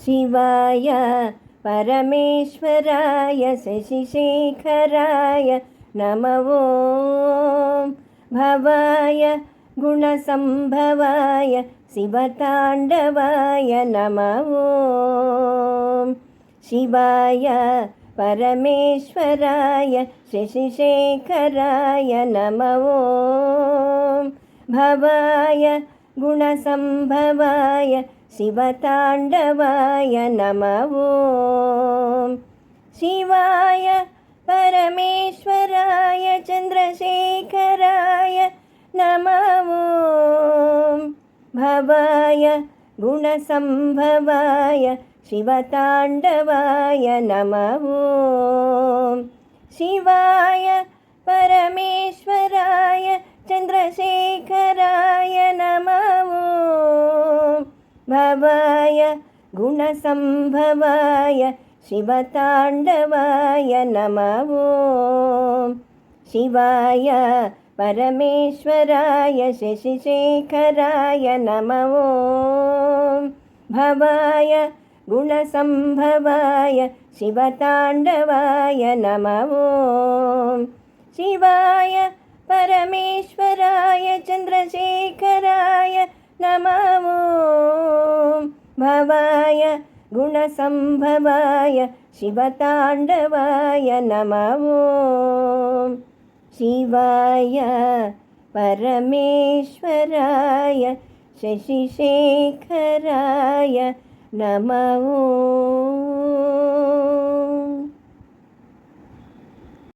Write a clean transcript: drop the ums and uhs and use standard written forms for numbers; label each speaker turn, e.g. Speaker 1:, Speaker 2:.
Speaker 1: शिवाय परमेश्वराय शशिशेखराय नमः ॐ भवाय गुणसम्भवाय शिवताण्डवाय नमः ॐ शिवाय परमेश्वराय शशिशेखराय नमः ॐ भवाय गुणसम्भवाय शिवताण्डवाय नमः ॐ शिवाय परमेश्वराय चन्द्रशेखराय नमः ॐ भवाय गुणसम्भवाय शिवताण्डवाय नमः ॐ शिवाय परमेश्वराय चन्द्रशेखराय नमः ॐ भवाय गुणसम्भवाय शिवताण्डवाय नमः ॐ शिवाय परमेश्वराय शशिशेखराय नमः ॐ भवाय गुणसम्भवाय शिवताण्डवाय नमः ॐ शिवाय परमेश्वराय चन्द्रशेखराय नमः ॐ भवाय गुणसम्भवाय शिवताण्डवाय नमः ॐ शिवाय परमेश्वराय शशिशेखराय नमः ॐ।